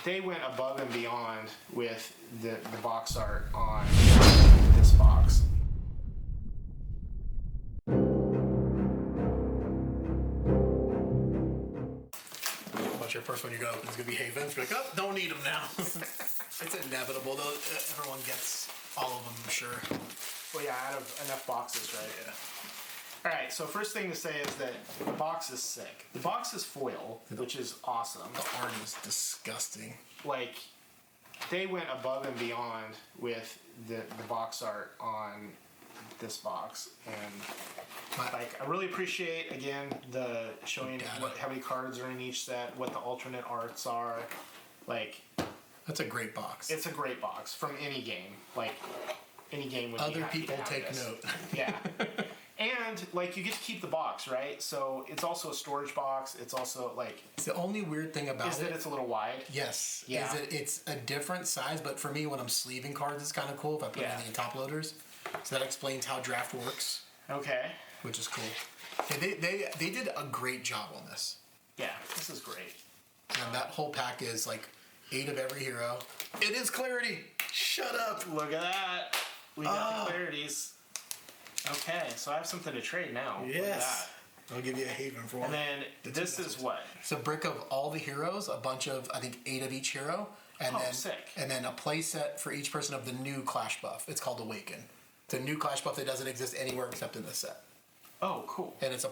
they went above and beyond with the box art on this box. What's your first one you're going to open? It's going to be Havens. You're like, oh, don't need them now. It's inevitable, though. Everyone gets all of them, I'm sure. Well, yeah, out of enough boxes, right? Yeah. All right, so first thing to say is that the box is sick. The box is foil, which is awesome. The art is disgusting. Like, they went above and beyond with the box art on this box, and like I really appreciate again the showing how many cards are in each set, what the alternate arts are. Like, that's a great box. It's a great box from any game. Like, any game would be other happy people to have take this. note. Yeah. And, like, you get to keep the box, right? So, it's also a storage box. It's also, like... The only weird thing about is that it's a little wide. Yes. Yeah. It's a different size, but for me, when I'm sleeving cards, it's kind of cool if I put anything in top loaders. So that explains how draft works. Okay. Which is cool. They did a great job on this. Yeah, this is great. And that whole pack is, like, 8 of every hero. It is Clarity! Shut up! Look at that! We got the Clarities. Okay, so I have something to trade now. Yes. Look at that. I'll give you a Haven for one. And then this is what? It's a brick of all the heroes, a bunch of, I think, 8 of each hero. And then, sick. And then a play set for each person of the new Clash buff. It's called Awaken. It's a new Clash buff that doesn't exist anywhere except in this set. Oh, cool. And it's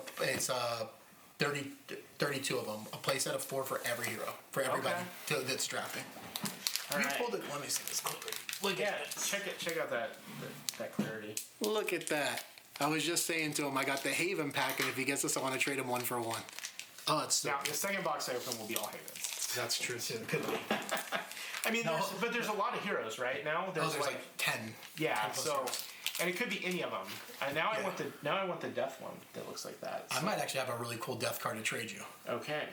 32 of them. A play set of 4 for every hero. For everybody that's drafting. All right. Pulled it. Let me see this quickly. Look at it. Check out that Clarity. Look at that. I was just saying to him, I got the Haven pack, and if he gets this, I want to trade him 1 for 1. Oh, it's so now good. the second box I open will be all Havens. That's true too. Could be. I mean, there's a lot of heroes right now. There's like 10. Yeah. 10 so, heroes. And it could be any of them. And now I want the death one that looks like that. So. I might actually have a really cool death card to trade you. Okay.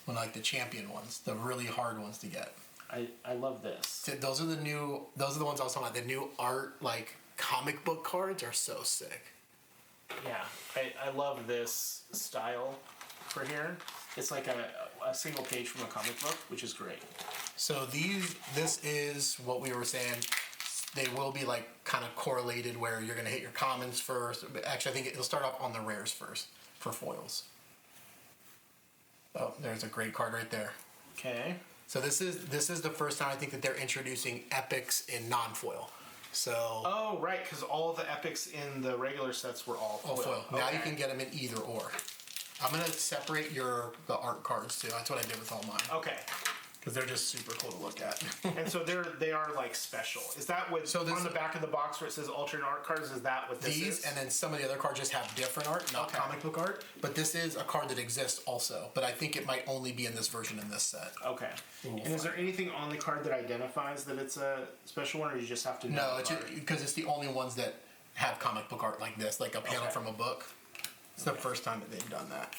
One like the champion ones, the really hard ones to get. I love this. Those are the ones I was talking about. The new art, like, comic book cards are so sick. Yeah, I love this style for here. It's like a single page from a comic book, which is great. So this is what we were saying. They will be like kind of correlated where you're going to hit your commons first. Actually, I think it'll start off on the rares first for foils. Oh, there's a great card right there. Okay. So this is the first time I think that they're introducing epics in non-foil. So. Oh, right, because all the epics in the regular sets were all foil. Foil. Okay. Now you can get them in either or. I'm gonna separate the art cards too. That's what I did with all mine. Okay. Because they're just super cool to look at. And so they are like special. Is that what on the back of the box where it says alternate art cards? Is that what this is? These and then some of the other cards just have different art, not comic book art. But this is a card that exists also. But I think it might only be in this version in this set. Okay. And is there anything on the card that identifies that it's a special one, or you just have to know? No, because it's the only ones that have comic book art like this, like a panel from a book. It's the first time that they've done that.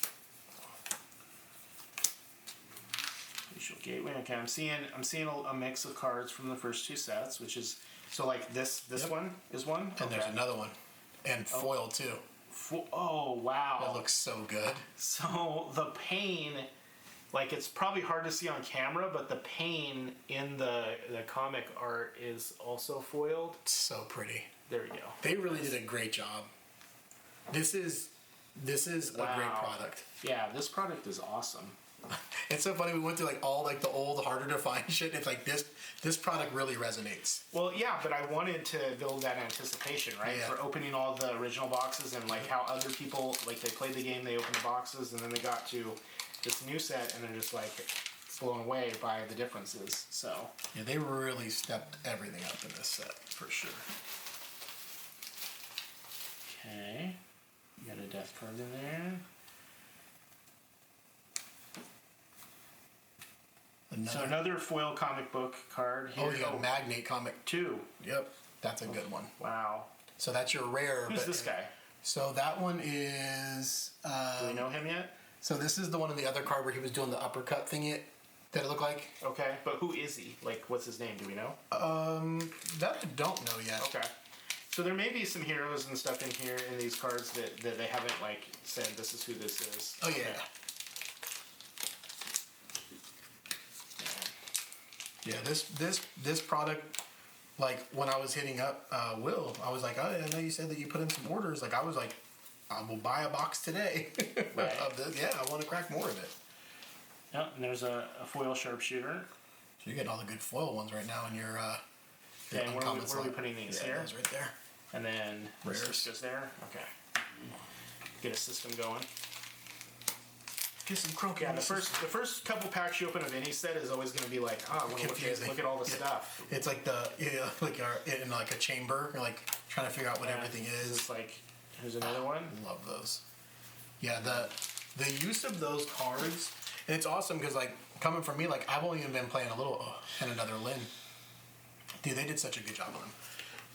Gateway. Okay, I'm seeing a mix of cards from the first 2 sets, which is so like this one is one, and there's another one, and foil too. Oh wow, that looks so good. So the pain, like it's probably hard to see on camera, but the pain in the comic art is also foiled. It's so pretty. There we go. They really did a great job. This is a great product. Yeah, this product is awesome. It's so funny. We went through like all like the old, harder to find shit. It's like this product really resonates. Well, yeah, but I wanted to build that anticipation, right? Yeah. For opening all the original boxes and like how other people like they played the game, they opened the boxes, and then they got to this new set, and they're just like blown away by the differences. So yeah, they really stepped everything up in this set for sure. Okay, you got a death card in there. So another foil comic book card here. Oh, you got a Magnate comic. 2. Yep. That's a good one. Wow. So that's your rare. Who's this guy? So that one is... do we know him yet? So this is the one in the other card where he was doing the uppercut thingy that it looked like. Okay, but who is he? Like, what's his name? Do we know? That I don't know yet. Okay. So there may be some heroes and stuff in here in these cards that they haven't, like, said this is who this is. Oh, yeah. Okay. Yeah, this product, like when I was hitting up Will, I was like, oh, I know you said that you put in some orders. Like I was like, I will buy a box today Right. of this. Yeah, I want to crack more of it. Yep, and there's a foil sharpshooter. So you get all the good foil ones right now in your. Yeah, and where are we slot. putting these? Yeah, Here? those right there. And then Rares. this goes there? Okay. Get a system going. Get some croaky. Yeah, the first couple packs you open of any set is always going to be like, oh, I want to look at all the stuff. It's like like you're in like a chamber. You're like trying to figure out what everything is. It's like, here's another one. Love those. Yeah, the use of those cards, and it's awesome because like coming from me, like I've only even been playing a little and another Lin. Dude, they did such a good job on them.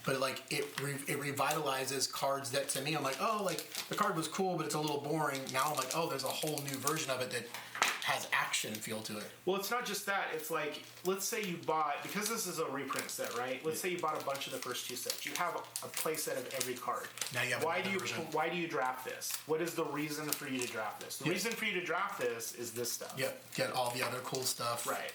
But like it revitalizes cards that to me I'm like, oh, like the card was cool, but it's a little boring. Now I'm like, oh, there's a whole new version of it that has action feel to it. Well, it's not just that. It's like, let's say you bought, because this is a reprint set, right? Let's say you bought a bunch of the first two sets. You have a play set of every card. Now you have why another version. Why do you draft this? What is the reason for you to draft this? The reason for you to draft this is this stuff. Yep. Get all the other cool stuff. Right.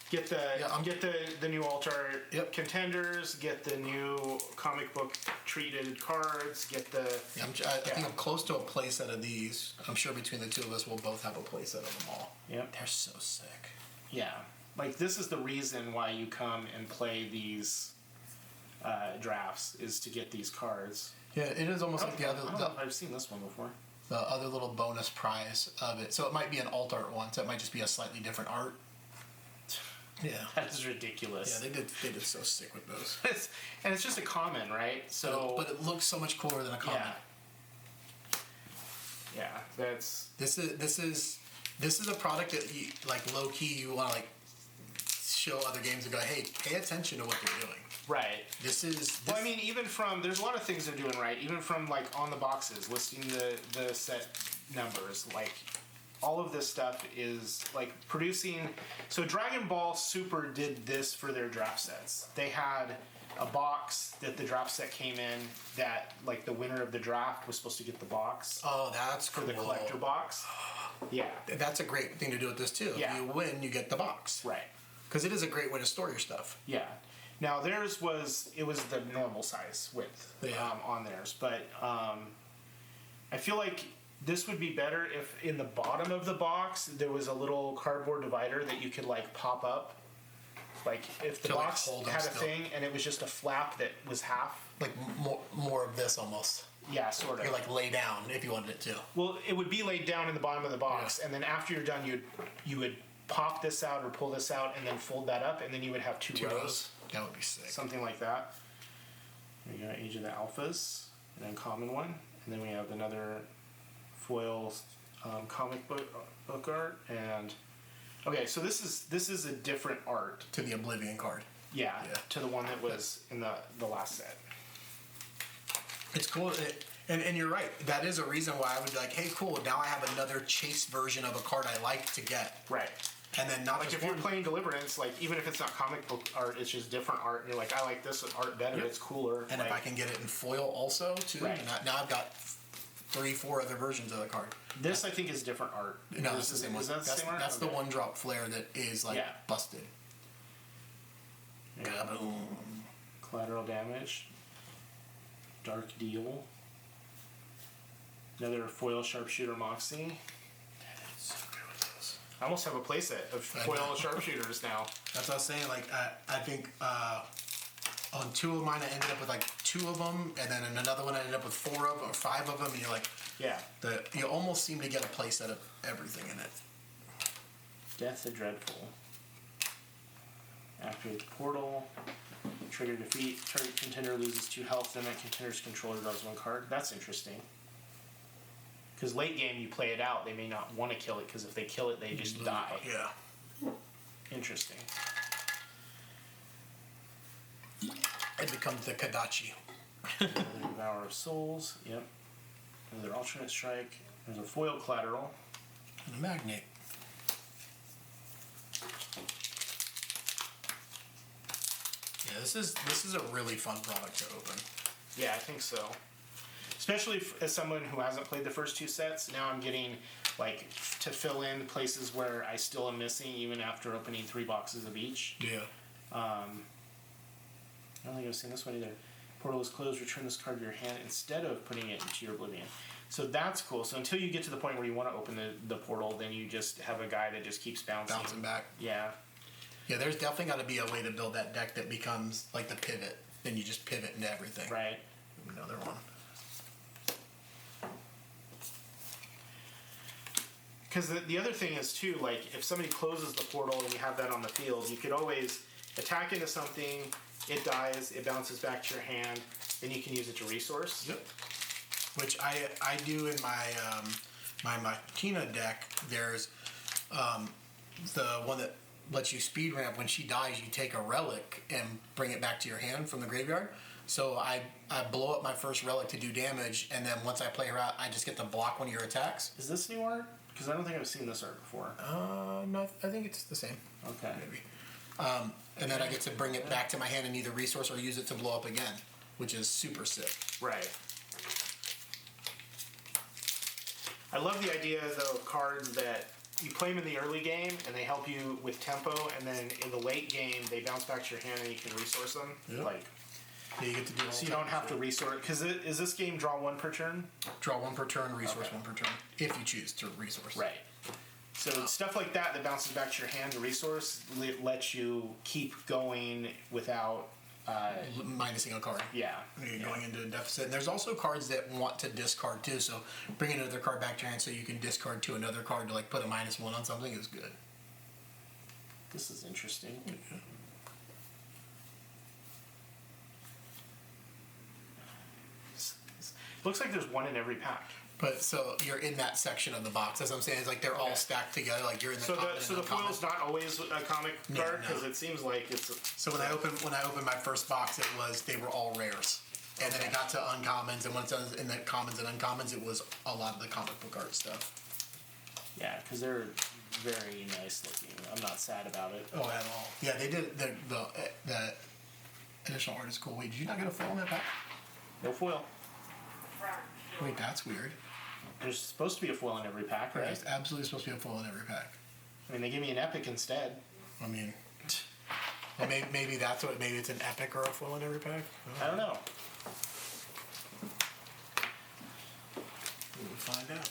Get the new alt art contenders. Get the new comic book treated cards. Get the. Yeah, I think I'm close to a play set of these. I'm sure between the two of us, we'll both have a play set of them all. Yep. They're so sick. Yeah, like this is the reason why you come and play these drafts is to get these cards. Yeah, it is almost like the other. I've seen this one before. The other little bonus prize of it. So it might be an alt art one. So it might just be a slightly different art. Yeah, that is ridiculous. Yeah, they did so sick with those. And it's just a common, right? So, but it looks so much cooler than a common. Yeah, that's. This is a product that you like low key. You want to like show other games and go, hey, pay attention to what they're doing. Right. Well, I mean, even from there's a lot of things they're doing right. Even from like on the boxes, listing the set numbers, like. All of this stuff is like producing. So Dragon Ball Super did this for their draft sets. They had a box that the draft set came in that like the winner of the draft was supposed to get the box. Oh, that's for cool. the collector box. Yeah, that's a great thing to do with this too. Yeah. If you win, you get the box. Right. Because it is a great way to store your stuff. Yeah. Now theirs was the normal size width on theirs, but I feel like. This would be better if in the bottom of the box there was a little cardboard divider that you could like pop up. Like if the box had a thing and it was just a flap that was half. Like more of this almost. Yeah, sort of. You're like lay down if you wanted it to. Well, it would be laid down in the bottom of the box, and then after you're done, you would pop this out or pull this out and then fold that up, and then you would have two rows. That would be sick. Something like that. We got Age of the Alphas, an uncommon one, and then we have another foil comic book art, and okay, so this is a different art to the Oblivion card. Yeah, to the one that was in the last set. It's cool, and you're right. That is a reason why I would be like, hey, cool. Now I have another chase version of a card I like to get. Right. And then not like just if you're playing Deliverance, like even if it's not comic book art, it's just different art, and you're like, I like this art better. It's cooler. And like, if I can get it in foil also too, now I've got 3-4 other versions of the card. This I think is different art. No, it's the same one. That's the one drop flare that is like busted. Yeah. Collateral damage. Dark deal. Another foil sharpshooter Moxie. So good with those. I almost have a playset of foil sharpshooters now. That's what I was saying. Like I think on 2 of mine I ended up with like 2 of them, and then in another one I ended up with 4 of or 5 of them, and you're like, you almost seem to get a playset of everything in it. Death the Dreadful. Activate the portal. Trigger defeat. Target contender loses 2 health, then that contender's controller draws 1 card. That's interesting. Because late game you play it out, they may not want to kill it, because if they kill it, they just die. Yeah. Interesting. It becomes the Kadachi. Another Devourer of Souls. Yep. Another alternate strike. There's a foil collateral. And a magnet. Yeah, this is a really fun product to open. Yeah, I think so. especially as someone who hasn't played the first 2 sets. Now I'm getting like to fill in places where I still am missing even after opening 3 boxes of each. Yeah. I don't think I've seen this one either. Portal is closed. Return this card to your hand instead of putting it into your oblivion. So that's cool. So until you get to the point where you want to open the portal, then you just have a guy that just keeps bouncing back. Yeah. Yeah, there's definitely got to be a way to build that deck that becomes like the pivot. Then you just pivot into everything. Right. Another one. Because the other thing is too, like if somebody closes the portal and you have that on the field, you could always attack into something. It dies. It bounces back to your hand. Then you can use it to resource. Yep. Which I do in my my Machina deck. There's the one that lets you speed ramp. When she dies, you take a relic and bring it back to your hand from the graveyard. So I blow up my first relic to do damage, and then once I play her out, I just get to block one of your attacks. Is this new art? Because I don't think I've seen this art before. No, I think it's the same. Okay. Maybe. And then I get to bring it back to my hand and either resource or use it to blow up again, which is super sick. Right. I love the idea, though, of cards that you play them in the early game and they help you with tempo, and then in the late game they bounce back to your hand and you can resource them. Yep. Like, Yeah, you get to do all so you don't have to resource. Because is this game draw 1 per turn? draw 1 per turn, resource Okay. 1 per turn, if you choose to resource. Right. So stuff like that bounces back to your hand to resource lets you keep going without. Minusing a card. Yeah. You're going into a deficit. And there's also cards that want to discard too. So bringing another card back to your hand so you can discard to another card to like put a -1 on something is good. This is interesting. Looks like there's 1 in every pack. But so you're in that section of the box. That's what I'm saying. It's like they're all stacked together. Like you're in the So common the and uncommon. foil's not always a comic No, card no. because it seems like it's. So when I opened my first box, they were all rares, and then it got to uncommons, and once it was in the commons and uncommons, it was a lot of the comic book art stuff. Yeah, because they're very nice looking. I'm not sad about it. Oh, at all. Yeah, they did the additional art is cool. Wait, did you not get a foil in that pack? No foil. Wait, that's weird. There's supposed to be a foil in every pack, right? There's absolutely supposed to be a foil in every pack. I mean, they give me an epic instead. I mean, well, maybe that's what. Maybe it's an epic or a foil in every pack. I don't know. We'll find out.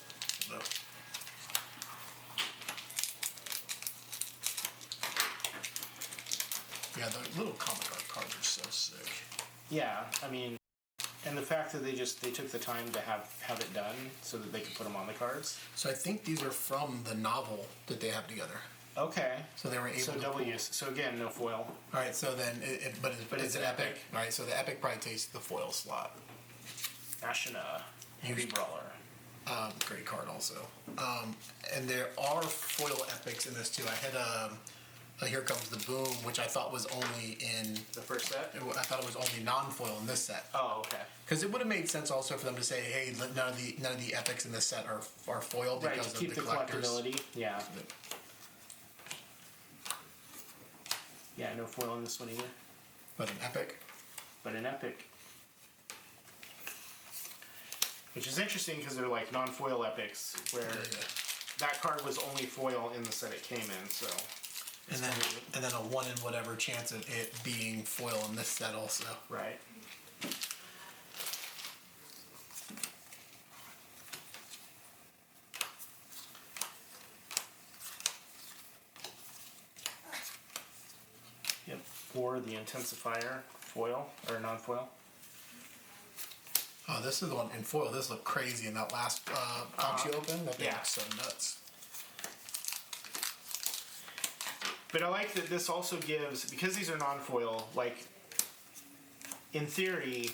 No. Yeah, the little comic art cards are so sick. Yeah, I mean, and the fact that they took the time to have it done so that they could put them on the cards. So I think these are from the novel that they have together. Okay. So they were able to double pull. use. So again, no foil. All right. So then, but it's an epic. epic. All right. So the epic probably takes the foil slot. Ashina, Heavy Brawler. Great card also. And there are foil epics in this too. I had a Here Comes the Boom, which I thought was only in The first set? I thought it was only non-foil in this set. Oh, okay. Because it would have made sense also for them to say, hey, none of the epics in this set are foiled Right, because to of keep the the collectors. collectability. Yeah. Yeah, no foil in this one either. But an epic. But an epic. Which is interesting because they're like non-foil epics, where that card was only foil in the set it came in, so. And then a 1 in whatever chance of it being foil in this set also. Right. Yep. Or the intensifier, foil or non-foil. Oh, this is the one in foil. This looked crazy in that last box you opened. That thing Yeah. looks so nuts. But I like that this also gives, because these are non-foil, like, in theory,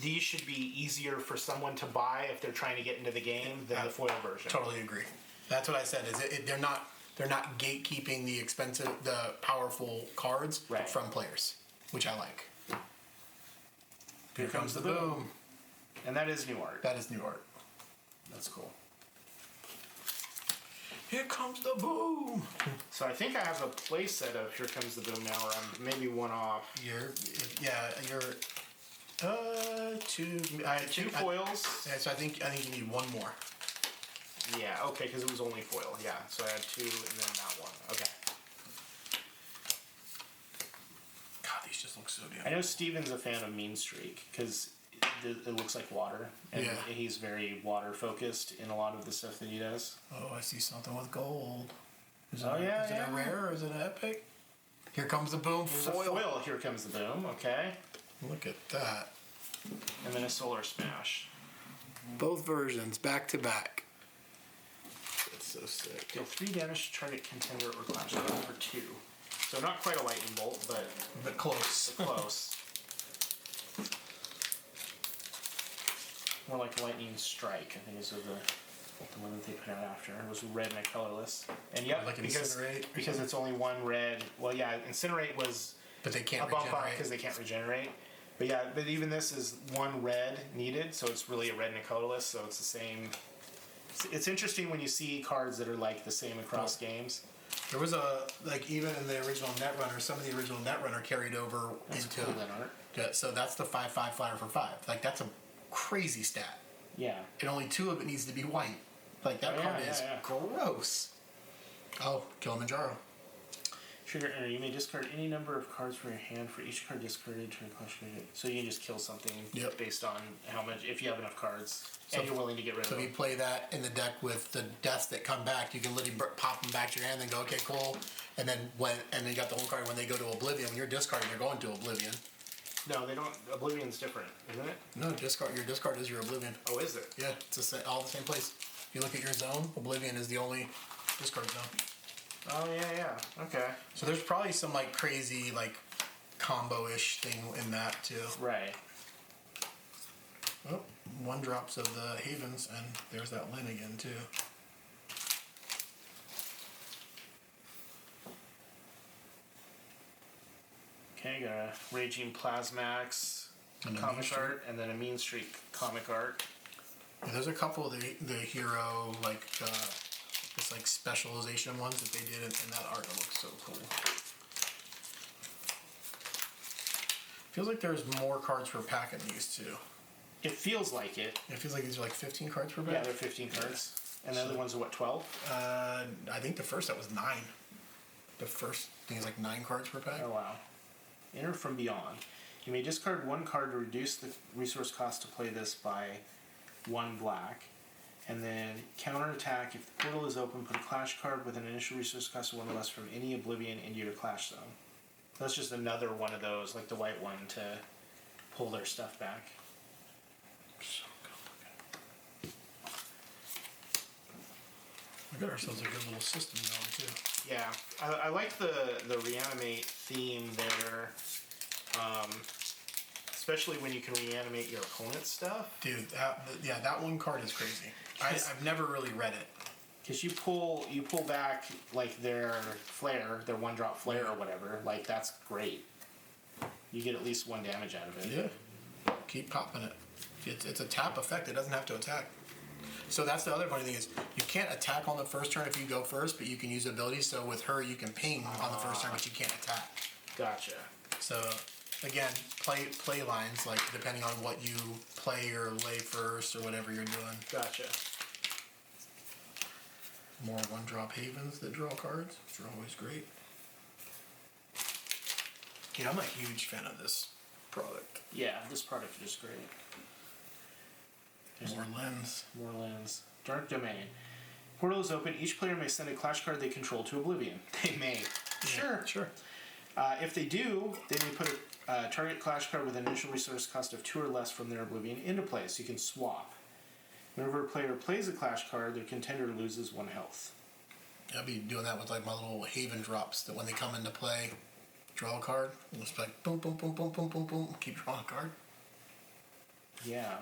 these should be easier for someone to buy if they're trying to get into the game than the foil version. Totally agree. That's what I said. Is they're not gatekeeping the powerful cards Right. from players, which I like. Here comes the boom. And that is new art. That is new art. That's cool. Here comes the boom. So I think I have a play set of Here Comes the Boom now, or I'm maybe one off. You're Two. Two foils. Yeah, so I think you need one more. Yeah, okay, because it was only foil. Yeah, so I had two and then that one. Okay. God, these just look so damn. I know Steven's a fan of Mean Streak because it looks like water, and Yeah. he's very water focused in a lot of the stuff that he does. Oh, I see something with gold. Is it, Oh, yeah, is it yeah. a rare or is it an epic? Here comes the boom There's a foil. foil. Here comes the boom. Okay, Look at that. and then a solar smash. Both versions back to back. That's so sick. Deal 3 damage to target contender or clash card for 2. So not quite a lightning bolt, but Close. close. More like lightning strike, I think is the one that they put out after. It was red and a colorless. And yep, Like because Incinerate? it's only one red. Well, yeah, Incinerate was But they can't a bump up regenerate. because they can't regenerate. But yeah, but even this is one red needed, so it's really a red and a colorless, so it's the same. It's interesting when you see cards that are like the same across games. There was even in the original Netrunner, some of the original Netrunner carried over That's into. cool, then, art. Yeah, so that's the 5/5 flyer for 5. Like, that's a crazy stat. Yeah. And only 2 of it needs to be white. Like, that Oh, card yeah, is yeah. gross. Oh, Kilimanjaro. Trigger enter. You may discard any number of cards from your hand for each card discarded to clash card. So you can just kill something Yep. based on how much, if you have enough cards, So and you're willing to get rid So of if you them. play that in the deck with the deaths that come back, you can literally pop them back to your hand and go, okay, cool. And then you got the whole card when they go to Oblivion. When you're discarding, they're going to Oblivion. No, they don't. Oblivion's different, isn't it? No, discard. Your discard is your Oblivion. Oh, is it? Yeah, it's all the same place. If you look at your zone, Oblivion is the only discard zone. Oh, yeah. Okay. So there's probably some like crazy like combo-ish thing in that too. Right. Oh, 1 drops of the Havens, and there's that Lyn again too. Okay, got a Raging Plasmax And a comic Mean Streak. art, and then a Mean Streak comic art. Yeah, there's a couple of the hero this like specialization ones that they did in that art that looks so cool. Feels like there's more cards per pack in these too. It feels like it. It feels like these are like 15 cards per Yeah, pack. they're 15 cards. And the other ones are what, 12? I think the first set was 9. The first thing is like 9 cards per pack. Oh, wow. Enter from Beyond. You may discard 1 card to reduce the resource cost to play this by 1 black. And then counterattack. If the portal is open, put a clash card with an initial resource cost of 1 or less from any Oblivion into your clash zone. That's just another one of those, like the white one, to pull their stuff back. So good looking. We got ourselves a good little system going too. Yeah, I like the reanimate theme there, especially when you can reanimate your opponent's stuff. Dude, that one card is crazy. I've never really read it. Because you pull back like their flare, their 1-drop flare or whatever. Like that's great. You get at least 1 damage out of it. Yeah. Keep popping it. It's a tap effect. It doesn't have to attack. So that's the other funny thing is you can't attack on the first turn if you go first, but you can use abilities. So with her, you can ping on the first turn, but you can't attack. Gotcha. So again, play lines like depending on what you play or lay first or whatever you're doing. Gotcha. More 1-drop Havens that draw cards, which are always great. Yeah, I'm a huge fan of this product. Yeah, this product is great. There's More lens. more lens. Dark Domain. Portal is open. Each player may send a clash card they control to Oblivion. They may. Yeah, sure. If they do, they may put a target clash card with an initial resource cost of 2 or less from their Oblivion into play, so you can swap. Whenever a player plays a clash card, their contender loses 1 health. I'll be doing that with like my little Haven drops that when they come into play, draw a card. And just like boom, boom, boom, boom, boom, boom, boom, keep drawing a card. Yeah.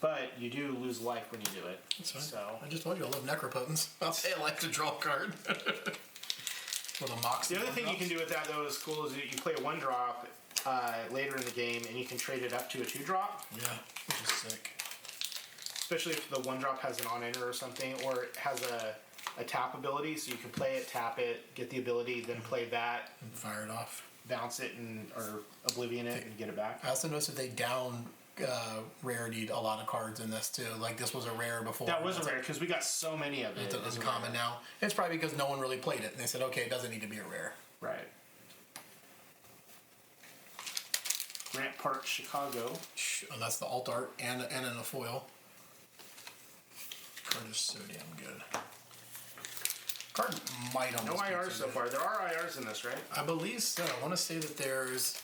But you do lose life when you do it. That's fine. So I just told you I love Necropotence. I'll say I like to draw a card. With a Moxie. the other thing you can do with that though is cool is that you play a 1-drop later in the game and you can trade it up to a 2-drop. Yeah, which is sick. Especially if the 1-drop has an on-enter or something, or it has a tap ability, so you can play it, tap it, get the ability, then play that, And fire it off. bounce it, or Oblivion it, and get it back. I also noticed that they down rarity a lot of cards in this too. Like this was a rare before. That was a rare, because we got so many of it. It's as a uncommon rare. now. It's probably because no one really played it, and they said, okay, it doesn't need to be a rare. Right. Grant Park, Chicago. Oh, that's the alt art and in a foil. Card is so damn good. Card might almost No be IRs too so good. far. There are IRs in this, right? I believe so. I want to say that there's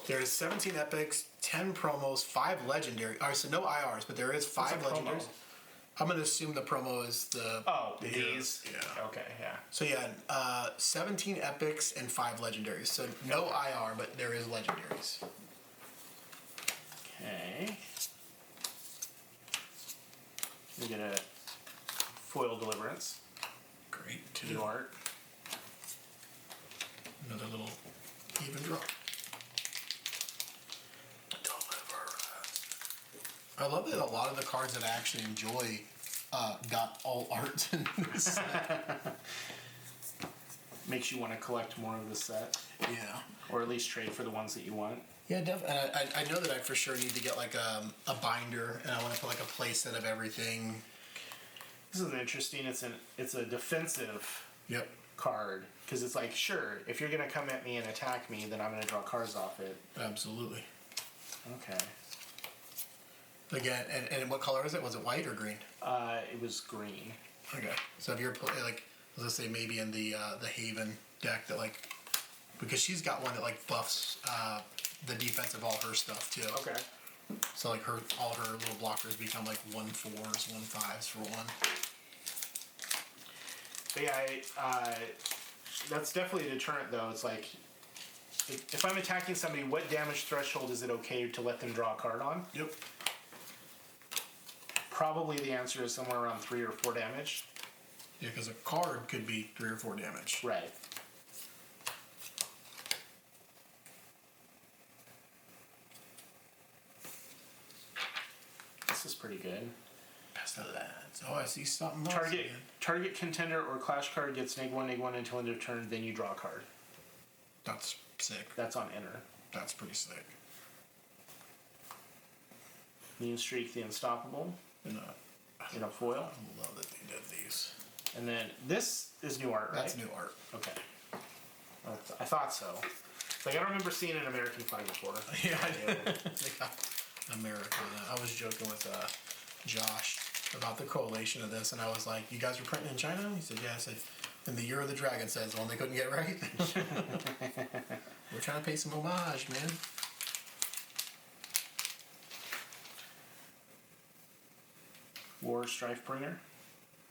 17 epics, 10 promos, 5 legendary. All right, so no IRs, but there is 5 What's a promo? legendaries. I'm gonna assume the promo is the these. Yeah. Okay, yeah. So yeah, 17 epics and 5 legendaries. So no IR, but there is legendaries. Okay. We get a foil deliverance. Great too. New art. Another little even draw. Deliverance. I love that a lot of the cards that I actually enjoy got all art in this set. Makes you want to collect more of the set, Yeah. or at least trade for the ones that you want. Yeah, definitely. And I know that I for sure need to get like a binder, and I want to put like a play set of everything. This is interesting. It's a defensive Yep. card, because it's like, sure, if you're gonna come at me and attack me, then I'm gonna draw cards off it. Absolutely. Okay. Again, and what color is it? Was it white or green? It was green. Okay. So if you're like, let's say maybe in the Haven deck that like, because she's got one that like buffs the defense of all her stuff too. Okay. So like all her little blockers become like 1/4s, 1/5s for one. But yeah, that's definitely a deterrent though. It's like, if I'm attacking somebody, what damage threshold is it okay to let them draw a card on? Yep. Probably the answer is somewhere around 3 or 4 damage. Yeah, because a card could be 3 or 4 damage. Right. This is pretty good. Best of that. Oh, I see something else. Target contender or clash card gets -1/-1 until end of turn, then you draw a card. That's sick. That's on enter. That's pretty sick. Mean Streak the Unstoppable And, in a foil. I love that they did these. And then this is new art, right? That's new art. Okay. I thought so. Like, I don't remember seeing an American flag before. Yeah, I do. They got America. I was joking with Josh about the collation of this, and I was like, "You guys are printing in China?" He said, "Yeah." I said, "And the Year of the Dragon says the one they couldn't get right." We're trying to pay some homage, man. War Strife Bringer.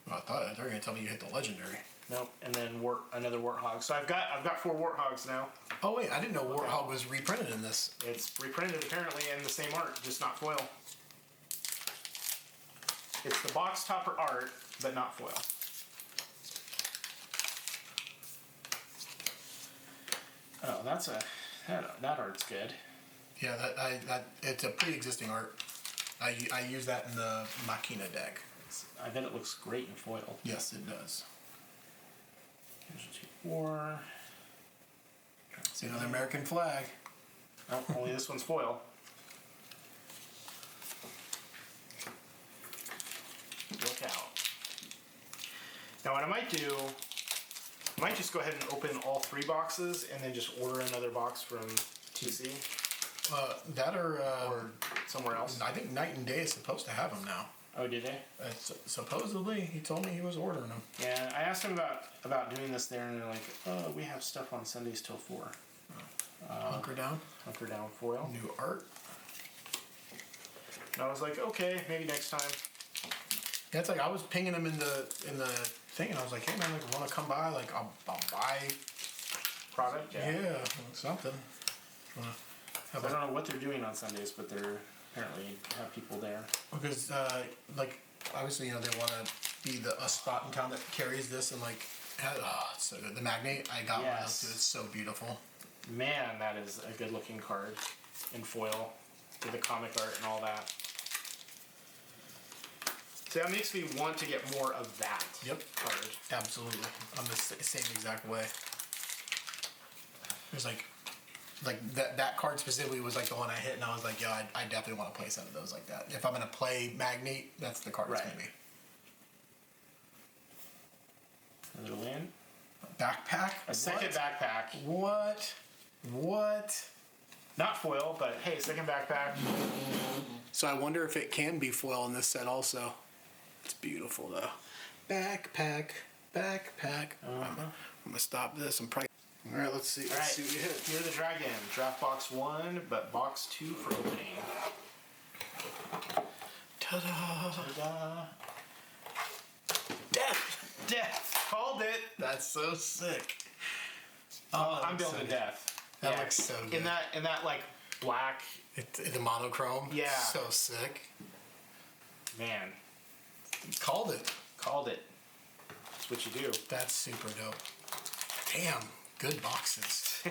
Well, I thought they were gonna tell me you hit the legendary. Nope. And then another Warthog. So I've got 4 Warthogs now. Oh wait, I didn't know Warthog was reprinted in this. It's reprinted apparently in the same art, just not foil. It's the box topper art, but not foil. Oh, that art's good. Yeah, that it's a pre-existing art. I use that in the Machina deck. I bet it looks great in foil. Yes, it does. Casualty War. See another American flag. Oh, only this one's foil. Look out. Now what I might do, I might just go ahead and open all 3 boxes and then just order another box from TC That or somewhere else. I think Night and Day is supposed to have them now. Oh, did they? Supposedly, he told me he was ordering them. Yeah, I asked him about doing this there, and they're like, "Oh, we have stuff on Sundays till 4." Hunker down. Hunker down foil. New art. And I was like, okay, maybe next time. Yeah, it's like I was pinging him in the thing, and I was like, "Hey man, like, want to come by? Like, I'll buy Product. yeah something." I don't know what they're doing on Sundays, but they're apparently have people there. Because like obviously they want to be a spot in town that carries this and like it's so good. The Magnate, I got one of those too. It's so beautiful. Man, that is a good looking card in foil with the comic art and all that. So that makes me want to get more of that card. Absolutely. I'm the same exact way. There's like that card specifically was like the one I hit, and I was like, yo, I definitely want to play some of those like that. If I'm gonna play Magnate, that's the card it's gonna be. Another land. Backpack. A second backpack. What? Not foil, but hey, second backpack. So I wonder if it can be foil in this set also. It's beautiful though. Backpack. I'm gonna stop this. I'm probably. All right, let's see. Let's see what you hit. Fear the Dragon. Draft box 1, but box 2 for opening. Ta-da! Ta-da. Death. Called it. That's so sick. I'm building death. That looks so good. In that like black. The monochrome. Yeah. So sick. Man. Called it. That's what you do. That's super dope. Damn. Good boxes.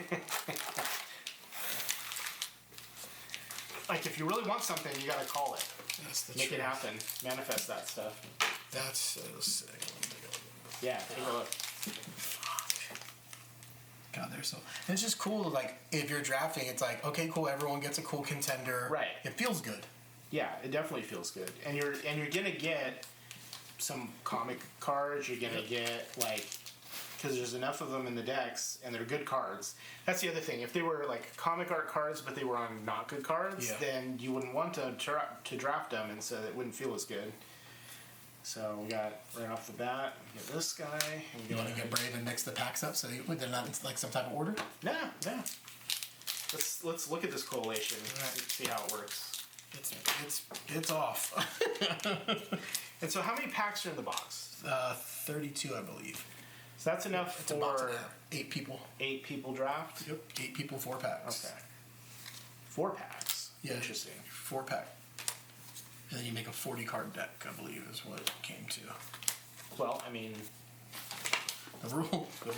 Like if you really want something, you gotta call it. That's the Make truth. it happen. Manifest that stuff. That's so sick. Yeah, take a look. God, they're so. And it's just cool. Like if you're drafting, it's like okay, cool. Everyone gets a cool contender. Right. It feels good. Yeah, it definitely feels good. And you're gonna get some comic cards. You're gonna get like. Because there's enough of them in the decks, and they're good cards. That's the other thing. If they were like comic art cards, but they were on not good cards, then you wouldn't want to draft them, and so it wouldn't feel as good. So we got right off the bat, we get this guy. And You want to get brave and mix the packs up so they're not in like some type of order? No. Let's look at this collation. See how it works. It's off. And so, how many packs are in the box? 32, I believe. So that's enough It's about for 8 people. 8 people draft. Yep. 8 people, 4 packs. Okay. 4 packs. Yeah. Interesting. 4 pack. And then you make a 40 card deck, I believe, is what it came to. Well, I mean, the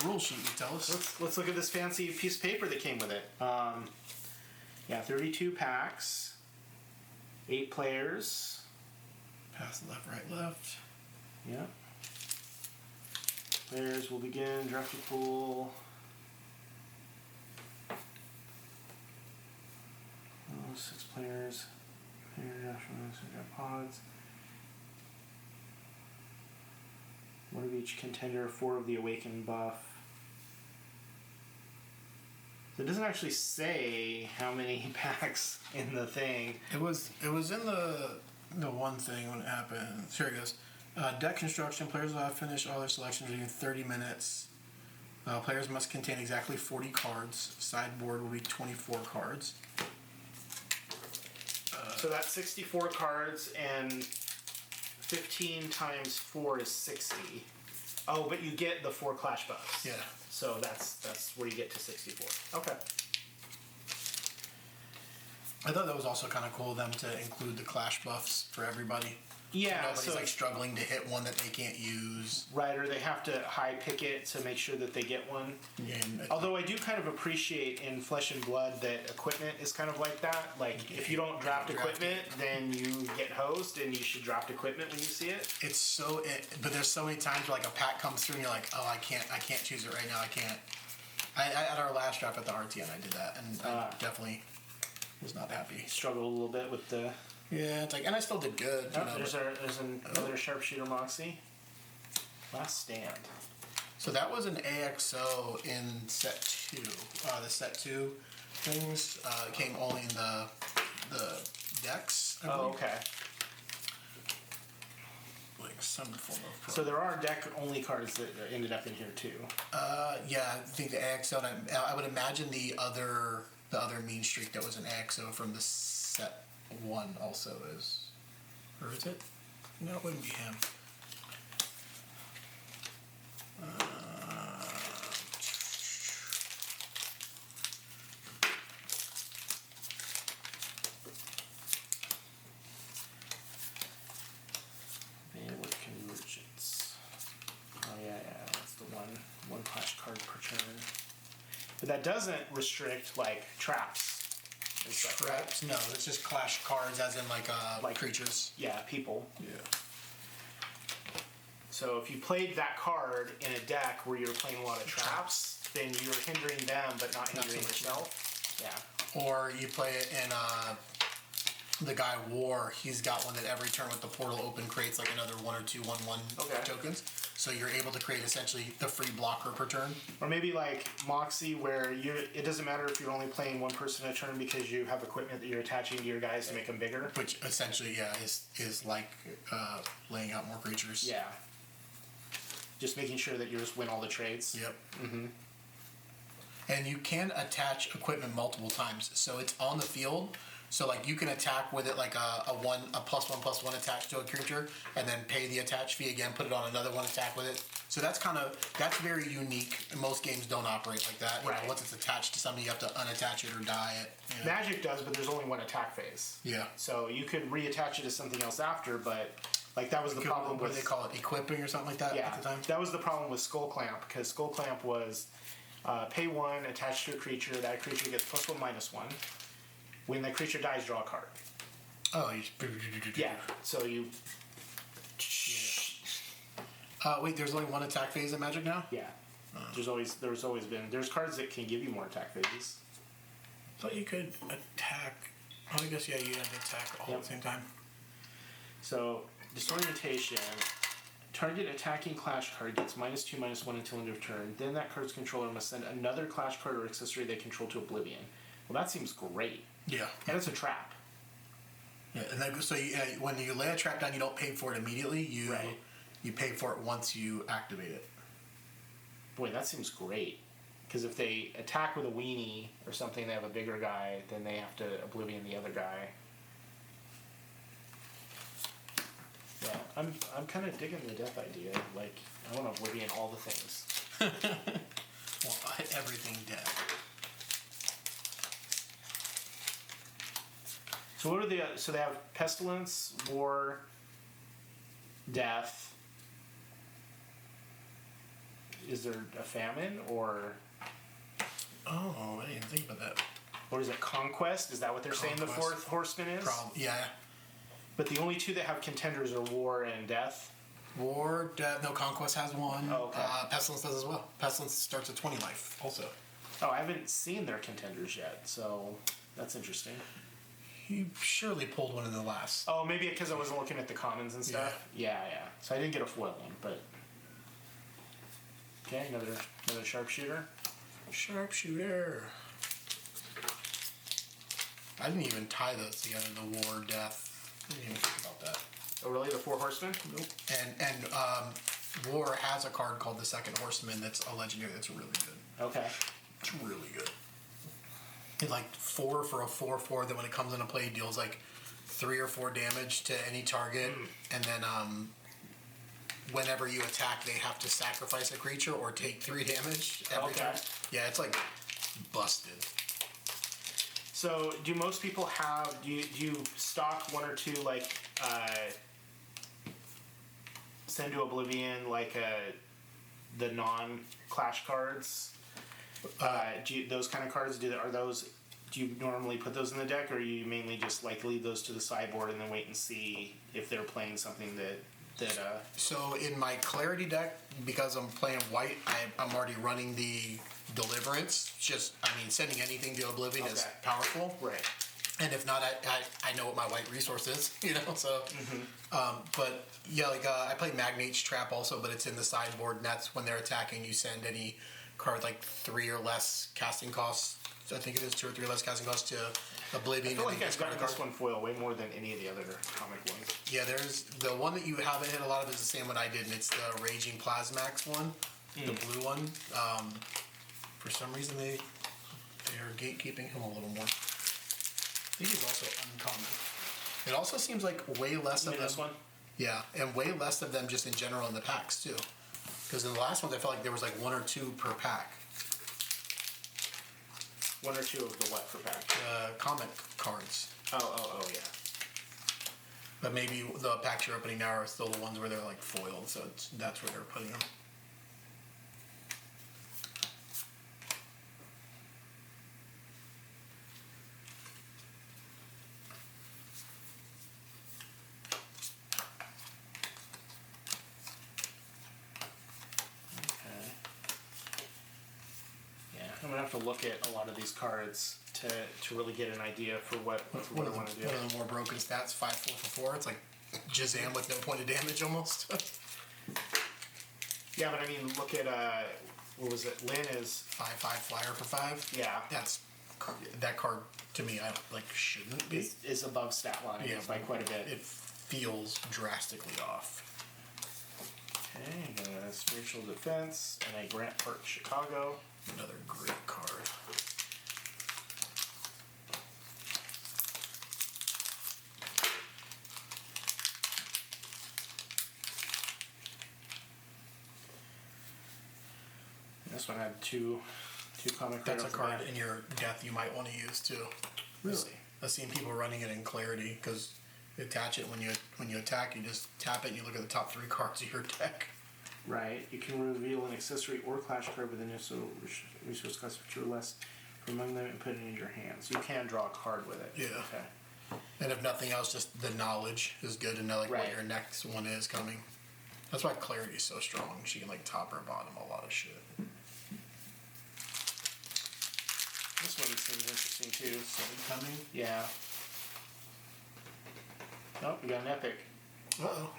rule sheet you tell us. let's look at this fancy piece of paper that came with it. Yeah, 32 packs, 8 players. Pass left, right, left. Yeah. Players will begin drafting pool. 6 players. Draft pods. 1 of each contender, 4 of the awakened buff. So it doesn't actually say how many packs in the thing. It was in the one thing when it happened. Here it goes. Deck construction. Players will have finished all their selections within 30 minutes. Players must contain exactly 40 cards. Sideboard will be 24 cards. So that's 64 cards, and 15 times 4 is 60. Oh, but you get the 4 clash buffs. Yeah. So that's where you get to 64. Okay. I thought that was also kind of cool of them to include the clash buffs for everybody. Yeah, so nobody's so like struggling to hit one that they can't use. Right, or they have to high pick it to make sure that they get one. And Although I do kind of appreciate in Flesh and Blood that equipment is kind of like that. Like if you don't draft equipment, then you get hosed, and you should draft equipment when you see it. it's so, but there's so many times where like a pack comes through and you're like, oh, I can't choose it right now. I can't. I at our last draft at the RTN, I did that, and I definitely was not happy. Struggled a little bit with the. Yeah, it's like, and I still did good. Oh, You know, there's another sharpshooter Moxie. Last stand. So that was an AXO in set 2. The set 2 things came only in the decks. I Oh, believe. okay. Like some form of. So there are deck only cards that ended up in here too. Yeah, I think the AXO. And I would imagine the other mean streak that was an AXO from the set 1 also is, or is it? No, it wouldn't be him. Bandwidth convergence. Oh yeah, that's the one clash card per turn. But that doesn't restrict like traps. And stuff, right? Traps? No, it's just clash cards, as in like Like- creatures. Yeah, people. Yeah. So if you played that card in a deck where you're playing a lot of traps, then you're hindering them but not hindering so much yourself. Yeah. Or you play it in the guy War. He's got one that every turn with the portal open creates like another 1 or 2 1/1 Okay. tokens. So you're able to create essentially the free blocker per turn. Or maybe like Moxie, where it doesn't matter if you're only playing one person a turn because you have equipment that you're attaching to your guys to make them bigger. Which essentially, yeah, is like laying out more creatures. Yeah. Just making sure that you just win all the trades. Yep. Mm-hmm. And you can attach equipment multiple times. So it's on the field. So like you can attack with it like a +1/+1 attached to a creature, and then pay the attach fee again, put it on another one, attack with it. So that's very unique. Most games don't operate like that. You know, once it's attached to something, you have to unattach it or die it. You know? Magic does, but there's only one attack phase. Yeah. So you could reattach it to something else after, but like that was the problem what with do they call it, equipping or something like that at the time? That was the problem with Skull Clamp, because Skull Clamp was pay 1, attach to a creature, that creature gets +1/-1. When that creature dies, draw a card. Oh, yeah. So you. Wait, there's only one attack phase in Magic now? Yeah. There's cards that can give you more attack phases. I thought you could attack. Oh, I guess, yeah, you have to attack all at the same time. So, disorientation. Target attacking clash card gets -2/-1 until end of turn. Then that card's controller must send another clash card or accessory they control to oblivion. Well, that seems great. Yeah. And it's a trap. Yeah, and then, so when you lay a trap down, you don't pay for it immediately. You pay for it once you activate it. Boy, that seems great. Because if they attack with a weenie or something, they have a bigger guy, then they have to oblivion the other guy. Yeah, I'm kind of digging the death idea. Like, I want to oblivion all the things. Well, everything dead. So what are the? So they have pestilence, war, death. Is there a famine or? Oh, I didn't think about that. Or is it conquest? Is that what they're saying the fourth horseman is? Yeah. But the only two that have contenders are war and death. War, death. No, conquest has one. Oh, okay. Pestilence does as well. Pestilence starts at 20 life. Also. Oh, I haven't seen their contenders yet, so that's interesting. You surely pulled one in the last. Oh, maybe because I wasn't looking at the commons and stuff. Yeah. So I didn't get a foil one, but okay, another sharpshooter. Sharpshooter. I didn't even tie those together. The war, death. I didn't even think about that. Oh, really? The four horsemen? Nope. And war has a card called the Second Horseman. That's a legendary. That's really good. Okay. It's really good. It's like 4 for a 4/4 that when it comes into play deals like 3 or 4 damage to any target, and then whenever you attack, they have to sacrifice a creature or take 3 damage every turn. Yeah, it's like busted. So, do most people have? Do you stock 1 or 2 like send to oblivion like the non-clash cards? Those kind of cards, do you normally put those in the deck, or you mainly just like leave those to the sideboard and then wait and see if they're playing something that So in my clarity deck, because I'm playing white, I'm already running the deliverance. Sending anything to oblivion is powerful. Right. And if not, I know what my white resource is, so. But yeah, I play Magnate's Trap also, but it's in the sideboard, and that's when they're attacking. You send any card like 3 or less casting costs. I think it is 2 or 3 less casting costs to oblivion. I feel like I've gotten this one foil way more than any of the other comic ones. Yeah, there's the one that you haven't hit a lot of is the same one I did, and it's the Raging Plasmax one, the blue one. For some reason they're gatekeeping him a little more. I think he's also uncommon. It also seems like way less of them. This one? Yeah, and way less of them just in general in the packs too. Because in the last ones, I felt like there was like 1 or 2 per pack. 1 or 2 of the what per pack? Comic cards. Oh, yeah. But maybe the packs you're opening now are still the ones where they're like foiled, so that's where they're putting them. have to look at a lot of these cards to really get an idea for what One I of want to do. the more broken stats, 5/4/4. It's like Jazam with no point of damage almost. Yeah, but I mean, look at what was it? Lynn is 5/5 flyer for 5. yeah That card to me, I like shouldn't be. is above stat line by quite a bit. It feels drastically off. Okay, got a Spiritual Defense and a Grant Park Chicago. Another great card. This one had two comic. That's a right off the card bat. in your death you might want to use too. Really? I've seen people running it in Clarity because you attach it when you attack. You just tap it and you look at the top 3 cards of your deck. Right. You can reveal an accessory or clash card with an resource cost of 2 or less from among them and put it in your hand. So you can draw a card with it. Yeah. Okay. And if nothing else, just the knowledge is good to know like Right. what your next one is coming. That's why Clarity is so strong. She can like top or bottom a lot of shit. This one seems interesting too. Coming. Yeah. Oh, we got an epic. Uh-oh.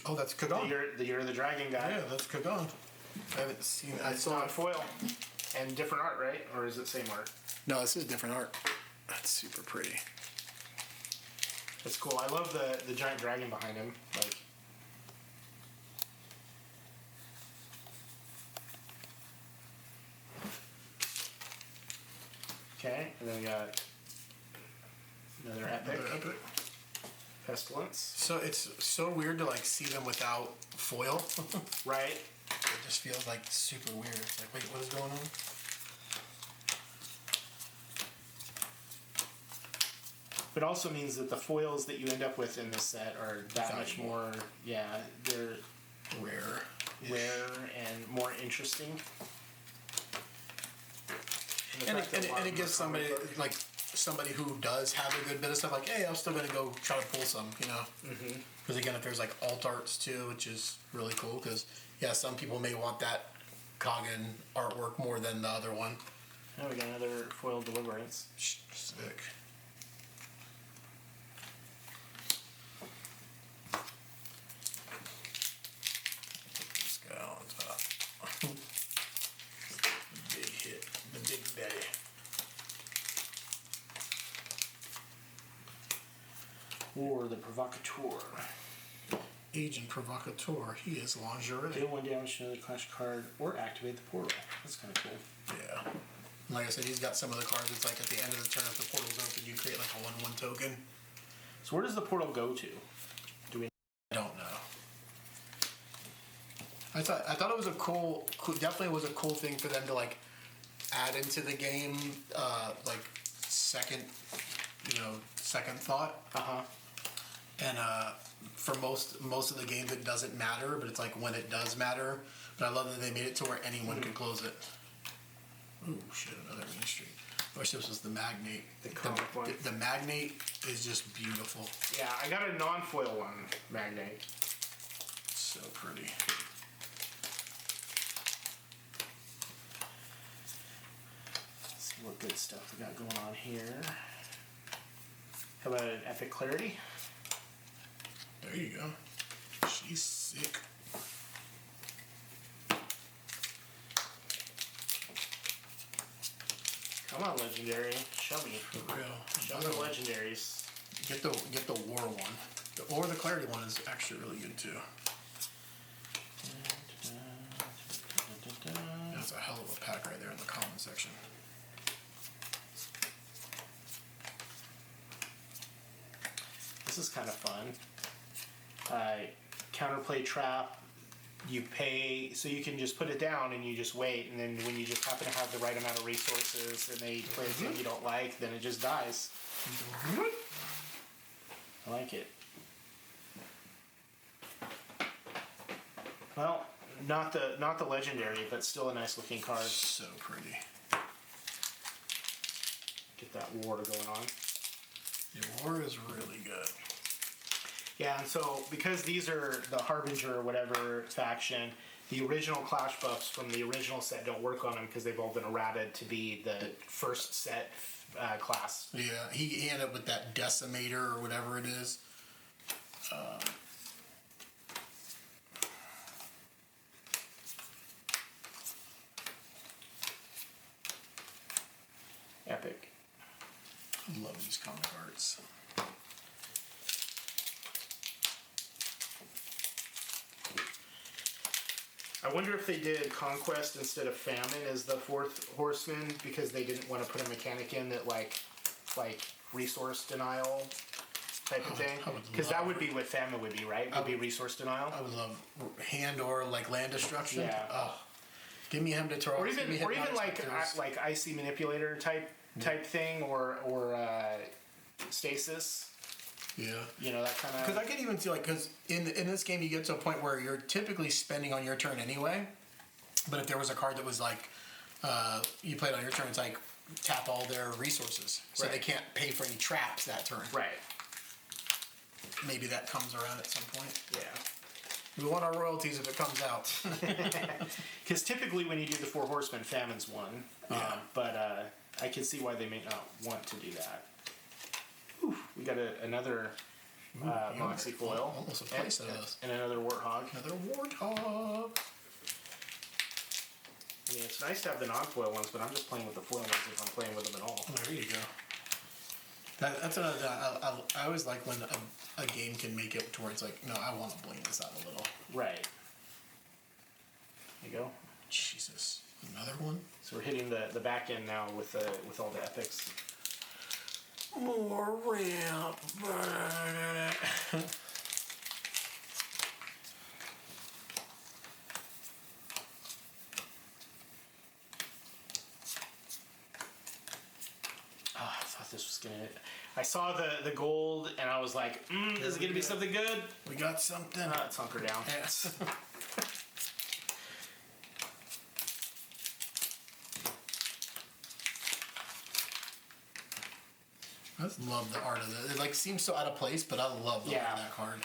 Oh, that's Kagan. The year of the dragon guy. Yeah, that's Kagan. I haven't seen. I It's saw on it. foil and different art, right? Or is it same art? No, this is different art. That's super pretty. That's cool. I love the giant dragon behind him. Like. Okay, and then we got another epic. Another epic. Pestilence. So it's so weird to like see them without foil. Right. It just feels like super weird. It's like, wait, what is going on? But it also means that the foils that you end up with in this set are that much Valuable. more, yeah, they're Rare. rare and more interesting. And it gives somebody like somebody who does have a good bit of stuff like, hey, I'm still gonna go try to pull some, you know. Because again, if there's like alt arts too, which is really cool. Because yeah, some people may want that Kagan artwork more than the other one. Now we got another foil Deliverance. Sick. Put this guy on top. The big hit, the big daddy. Or the Provocateur. Agent Provocateur. He is lingerie. Deal 1 damage to another clash card or activate the portal. That's kind of cool. Yeah. Like I said, he's got some of the cards. It's like at the end of the turn, if the portal's open, you create like a 1/1 token. So where does the portal go to? Do we? I don't know. I thought it was a cool, definitely was a cool thing for them to like add into the game, like second thought. And for most of the games, it doesn't matter, but it's like when it does matter. But I love that they made it to where anyone could close it. Ooh, shit, another Main Street. I wish this was the Magnate. The comic one. The Magnate is just beautiful. Yeah, I got a non-foil one, Magnate. So pretty. Let's see what good stuff we got going on here. How about an Epic Clarity? There you go. She's sick. Come on, Legendary. Show me. For real. Show me the Legendaries. Get the War one. Or the Clarity one is actually really good too. That's a hell of a pack right there in the common section. This is kind of fun. Counterplay trap. You pay, so you can just put it down and you just wait, and then when you just happen to have the right amount of resources and they play a thing you don't like, then it just dies. I like it. Well, not the legendary, but still a nice looking card. So pretty. Get that war going on. The War is really good. Yeah, and so because these are the Harbinger or whatever faction, the original Clash buffs from the original set don't work on him because they've all been errated to be the first set class. Yeah, he ended up with that Decimator or whatever it is. Epic. I love these comic arts. I wonder if they did Conquest instead of Famine as the fourth horseman because they didn't want to put a mechanic in that like resource denial type of thing. Because that would be what Famine would be, right? Would be resource denial. I would love hand or like land destruction. Yeah. Oh, give me him to throw. Or even like icy manipulator type thing or stasis. Yeah. You know, that kind of. Because I can even see because in this game you get to a point where you're typically spending on your turn anyway. But if there was a card that was like you played on your turn, it's like tap all their resources, so they can't pay for any traps that turn. Right. Maybe that comes around at some point. Yeah. We want our royalties if it comes out. Because typically when you do the Four Horsemen, Famine's one. But I can see why they may not want to do that. Whew, we got another Moxie foil. Almost a place of those. And another Warthog. Another Warthog. I mean, it's nice to have the non-foil ones, but I'm just playing with the foil ones if I'm playing with them at all. Oh, there you go. That's another. I always like when a game can make it towards like, no, I want to bling this out a little. Right. There you go. Jesus, another one. So we're hitting the back end now with all the epics. More ramp. I thought this was gonna. I saw the gold and I was like, this is gonna be something good. We got something. Let's hunker down. Yes. I just love the art of it. It like seems so out of place, but I love the art of that card.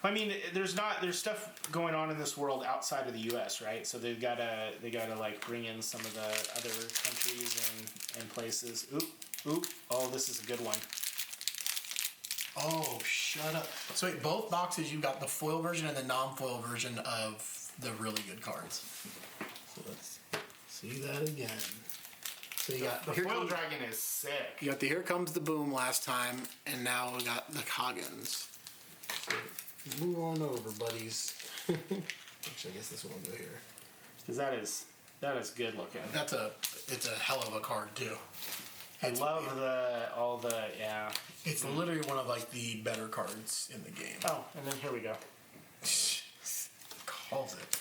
I mean, there's stuff going on in this world outside of the U.S., right? So they gotta like bring in some of the other countries and places. Oop! Oh, this is a good one. Oh, shut up! So wait, both boxes you got the foil version and the non-foil version of the really good cards. So let's see that again. So you got the foil dragon is sick. You got the Here Comes the Boom last time, and now we got the Coggins. So move on over, buddies. Actually, I guess this one will go here. Because that is good looking. It's a hell of a card too. I love all the. It's literally one of like the better cards in the game. Oh, and then here we go. Calls it.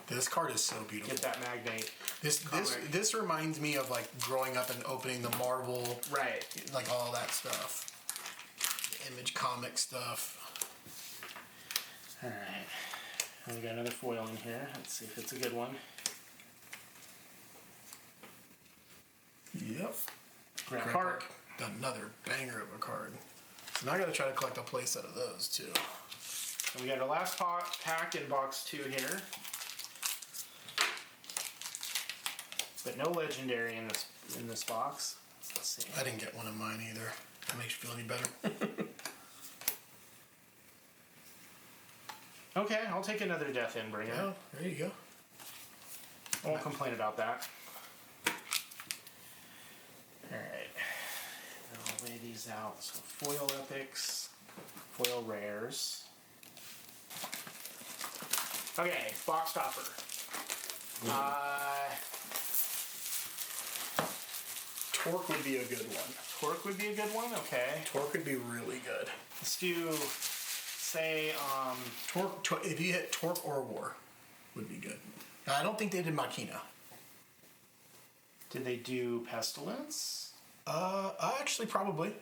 This card is so beautiful. Get that magnate. This reminds me of like growing up and opening the Marvel, right? Like all that stuff, the Image comic stuff. All right, we got another foil in here. Let's see if it's a good one. Yep. Grand Park. Another banger of a card. So now I got to try to collect a playset of those too. And we got our last pack in box 2 here. But no legendary in this box. Let's see. I didn't get one in mine either. That makes you feel any better. Okay, I'll take another Death Endbringer. Oh, there you go. I won't complain about that. Alright. I'll lay these out. So foil epics, foil rares. Okay, box topper. Torque would be a good one. Torque would be a good one? Okay. Torque would be really good. Let's do, say, Torque, if you hit Torque or War, would be good. Now, I don't think they did Machina. Did they do Pestilence? Actually, probably.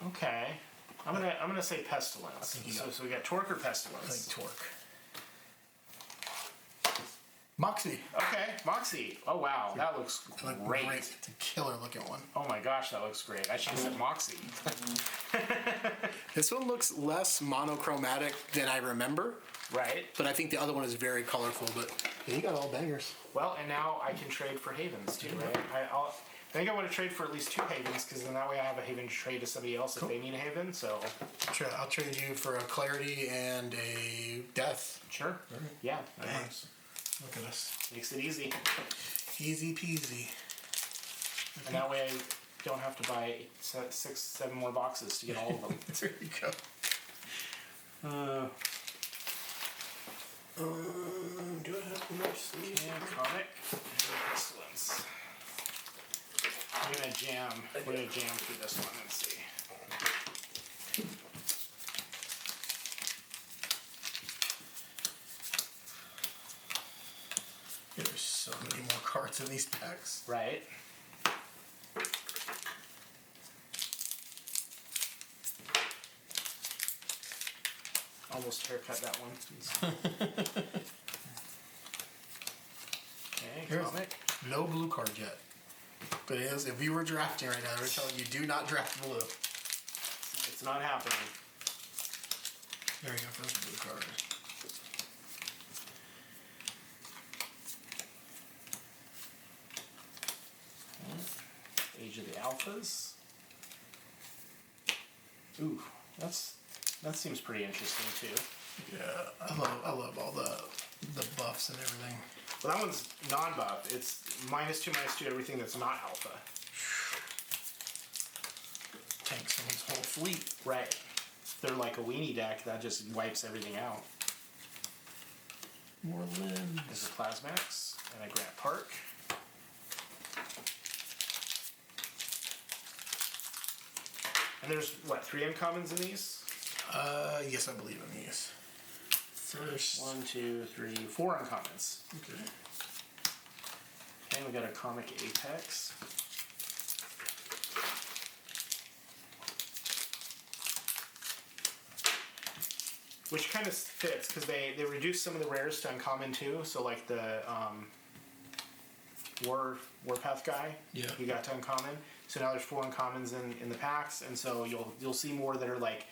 Okay. I'm gonna say Pestilence. So we got Torque or Pestilence? I think Torque. Moxie. Okay, Moxie. Oh wow, that looks great. It's a killer looking one. Oh my gosh, that looks great. I should have said Moxie. This one looks less monochromatic than I remember. Right. But I think the other one is very colorful. But yeah, you got all bangers. Well, and now I can trade for havens too, right? I think I want to trade for at least 2 havens because then that way I have a haven to trade to somebody else if they need a haven. So I'll trade you for a clarity and a death. sure. Right. Yeah. That Bang. works. Look at us. Makes it easy. Easy peasy. And that way I don't have to buy 6, 7 more boxes to get all of them. There you go. Do I have more sleeves? Yeah, comic. Excellence. We're gonna jam through this one and see. There's so many more cards in these packs. Right. Almost haircut that one. Okay, Here's comic. no blue card yet. But it is, if you were drafting right now, they're telling you do not draft blue. It's not happening. There you go, first blue card. Age of the Alphas. Ooh, that seems pretty interesting too. Yeah, I love all the buffs and everything. Well, that one's non-buff. It's -2/-2 everything that's not alpha. Tank someone's whole fleet. Right. They're like a weenie deck that just wipes everything out. More limbs. There's a Plasmax and a Grant Park. And there's, what, 3 uncommons in these? Yes, I believe in these. First. 1, 2, 3, 4 uncommons. Okay. And we got a Comic Apex. Which kind of fits, because they reduced some of the rares to uncommon too. So like the Warpath guy, Yeah. he got to uncommon. So now there's 4 uncommons in the packs, and so you'll see more that are like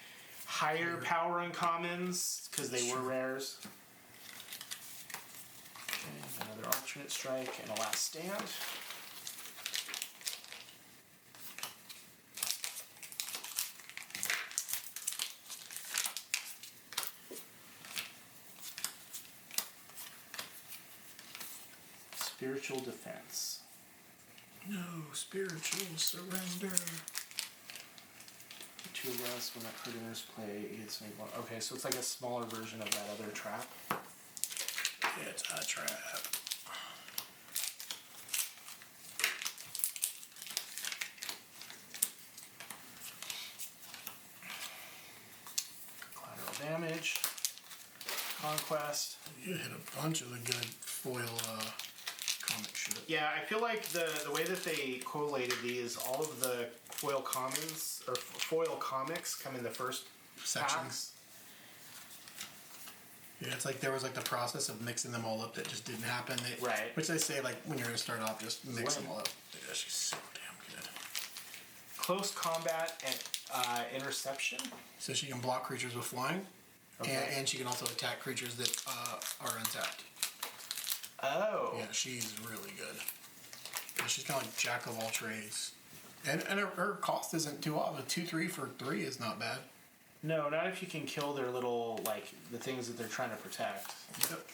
higher power uncommons because they were rares. Okay, another alternate strike and a last stand. Spiritual Defense. No spiritual surrender. 2 less when that card enters play. It's made one. Okay, so it's like a smaller version of that other trap. It's a trap. Collateral damage. Conquest. You hit a bunch of the good foil comic shit. Yeah, I feel like the way that they collated these, all of the foil commons or foil comics come in the first Sections. packs. Yeah, it's like there was like the process of mixing them all up that just didn't happen. Right. Which they say like when you're gonna start off, just mix them all up. Yeah, she's so damn good. Close combat and interception. So she can block creatures with flying, Okay. and she can also attack creatures that are untapped. Oh. Yeah, she's really good. Yeah, she's kind of like jack of all trades, and her cost isn't too off. A 2/3 for 3 is not bad. No, not if you can kill their little like the things that they're trying to protect. Yep.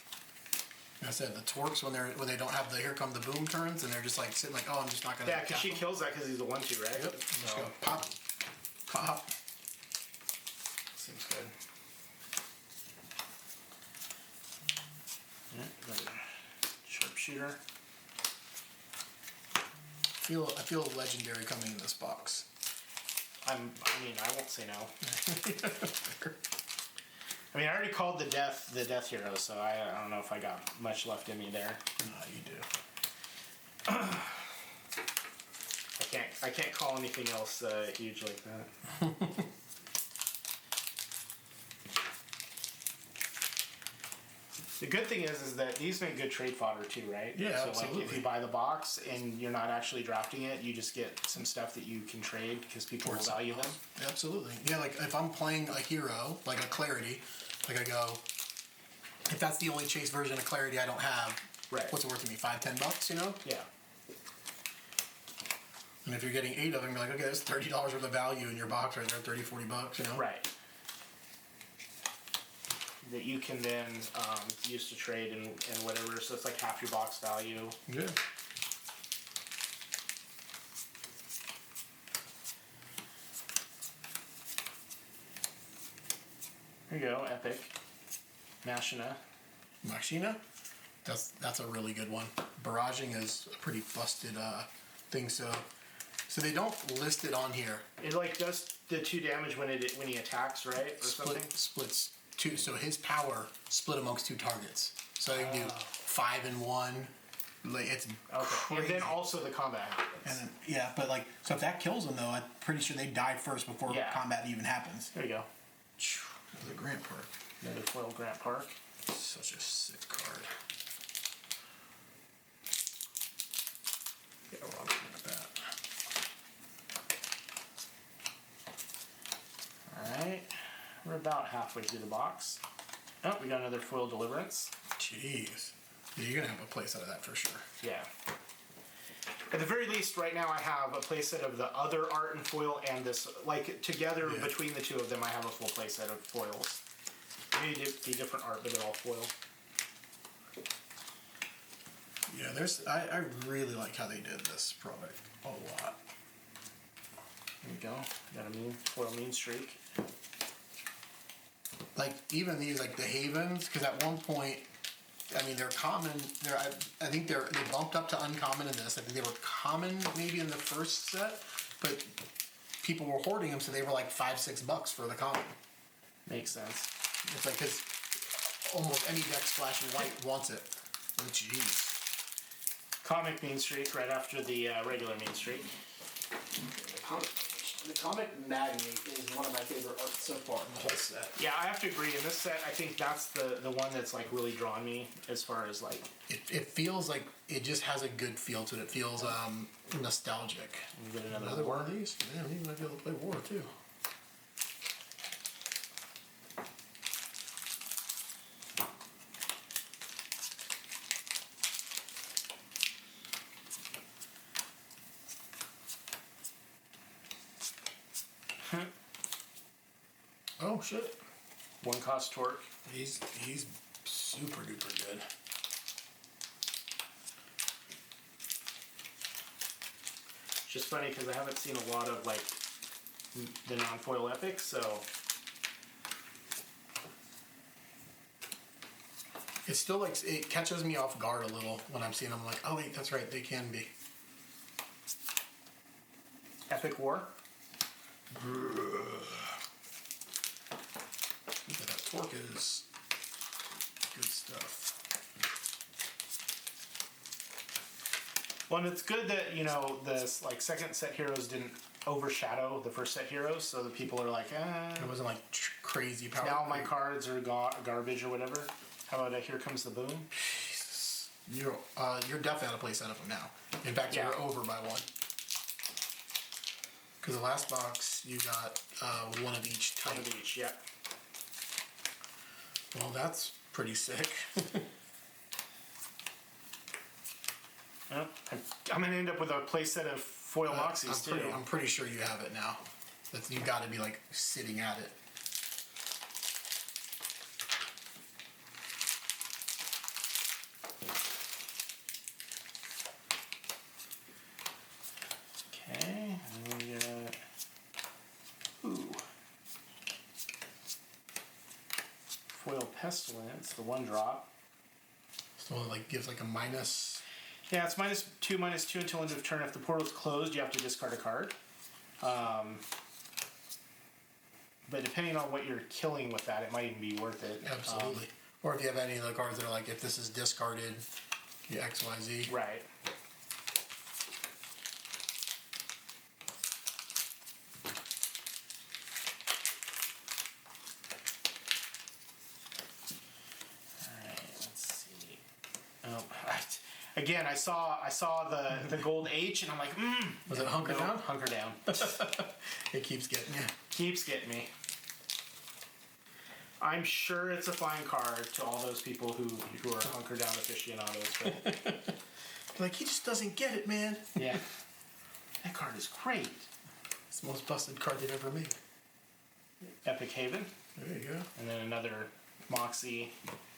Like I said, the twerks when they don't have the here come the boom turns and they're just like sitting like, oh, I'm just not gonna. Yeah, because she them. kills that because he's a 1/2, right? Yep. Just So, go pop, pop. seems good. Yeah, another sharpshooter. I feel legendary coming in this box. I won't say no. I mean, I already called the death hero, so I don't know if I got much left in me there. No, you do. I can't call anything else huge like that. The good thing is that these make good trade fodder too, right? Yeah, so absolutely. like if you buy the box and you're not actually drafting it, you just get some stuff that you can trade because people will value them. Absolutely. Yeah, like if I'm playing a hero, like a clarity, like I go, if that's the only chase version of Clarity I don't have, Right. what's it worth to me? $5-10, you know? Yeah. And if you're getting 8 of them, you're like, okay, that's $30 worth of value in your box right there, $30-40, you know? Right. That you can then use to trade and whatever, so it's like half your box value. Yeah. There you go, Epic. Machina. Machina? That's a really good one. Barraging is a pretty busted thing, so they don't list it on here. It like does the 2 damage when he attacks, right? Or something? Splits 2, so his power split amongst 2 targets. So they can do 5 and 1. Like, it's Okay. crazy. And then also the combat happens. And then, yeah, but like, so if that kills them though, I'm pretty sure they die first before Yeah. combat even happens. There you go. The Grant Park. Another foil Grant Park. Such a sick card. Yeah, we're on that. Alright. We're about halfway through the box. Oh, we got another foil Deliverance. Jeez. Yeah, you're gonna have a playset of that for sure. Yeah. At the very least, right now I have a playset of the other art and foil and this. Like, together, Yeah. between the 2 of them, I have a full playset of foils. Maybe be different art, but they're all foil. Yeah, I really like how they did this product a lot. There you go. Got a foil mean streak. Like, even these, like the Havens, because at one point, I mean, they're common. I think they bumped up to uncommon in this. I think they were common maybe in the first set, but people were hoarding them, so they were like $5-6 for the common. Makes sense. It's like, because almost any deck splashing white wants it. Oh, jeez. Comic mean streak right after the regular mean streak. The Comic Magnate is one of my favorite art so far in the whole set. Yeah, I have to agree. In this set, I think that's the one that's like really drawn me as far as like. It feels like it just has a good feel to it. It feels nostalgic. Get Another one of these? Man, you might be able to play War too. Oh shit. 1 cost Torque. He's super duper good. It's just funny because I haven't seen a lot of like the non-foil epics, so It's still like, it catches me off guard a little when I'm seeing them. I'm like, oh wait, that's right, they can be. Epic War. Yeah, that Torque is good stuff. Well, and it's good that this like second set heroes didn't overshadow the first set heroes, so that people are like, It wasn't like crazy power. now my cards are garbage or whatever. How about Here Comes the Boom? Jesus. You're definitely out of place out of them now. In fact, Yeah. you're over by 1. Because the last box you got 1 of each type. One of each, yeah. Well, that's pretty sick. Well, I'm gonna end up with a playset of foil Moxies too. I'm pretty sure you have it now. You've got to be like sitting at it. Okay, and we got foil Pestilence, the 1-drop. So it like gives like a minus. Yeah, it's -2/-2 until end of turn. If the portal's closed, you have to discard a card. But depending on what you're killing with that, it might even be worth it. Absolutely. Or if you have any of the cards that are like, if this is discarded, you XYZ. Right. Again, I saw the gold H, and I'm like, Was it hunker down? Hunker down. It keeps getting you. Keeps getting me. I'm sure it's a fine card to all those people who are hunker down aficionados. But Like, he just doesn't get it, man. yeah, that card is great. It's the most busted card they've ever made. Epic Haven, There you go. and then another Moxie,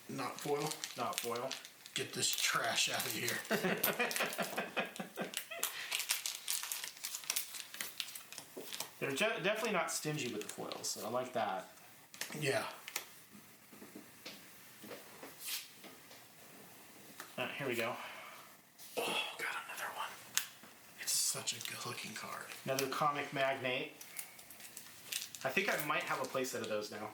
Not foil. not foil. Get this trash out of here. They're definitely not stingy with the foils, so I like that. Yeah. Here we go. Oh, got another one. It's such a good looking card. Another Comic Magnate. I think I might have a playset of those now.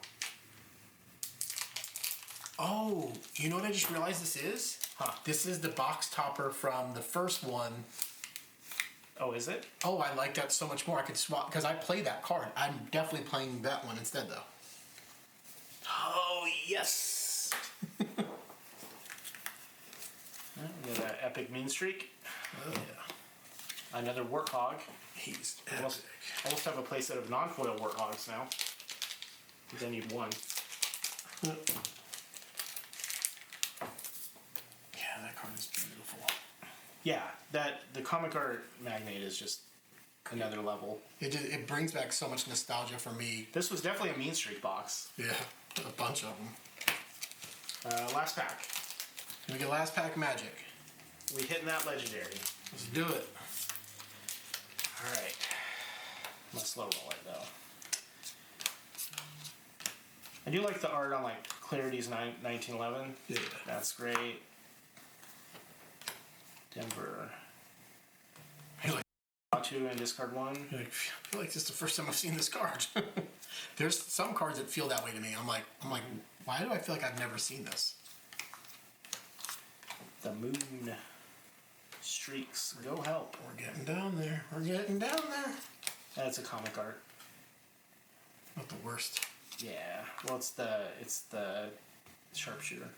Oh, you know what I just realized this is? Huh. This is the box topper from the first one. Oh, is it? Oh, I like that so much more. I could swap, because I play that card. I'm definitely playing that one instead, though. Oh, yes. We got that Epic Mean Streak. Oh, yeah. Another Warthog. He's Almost epic. have a playset of non-foil Warthogs now. Because I need one. Yeah, that card is beautiful. Yeah, the comic art Magnate is just another level. It brings back so much nostalgia for me. This was definitely a Mean Streak box. Yeah, a bunch of them. Last pack. We get last pack Magic. We hitting that legendary. Let's do it. All right. I'm gonna slow roll it though. I do like the art on like Clarity's 1911. Yeah. That's great. Denver. You're like, Two and discard one. I feel like this is the first time I've seen this card. There's some cards that feel that way to me. I'm like, why do I feel like I've never seen this? The Moon Streaks. Go help. We're getting down there. We're getting down there. That's a comic art. Not the worst. Yeah. Well, it's the sharpshooter.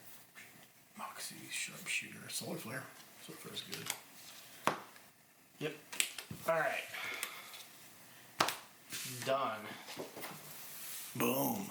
Moxie, Sharpshooter, Solar Flare. Solar Flare is good. Yep. All right. Done. Boom.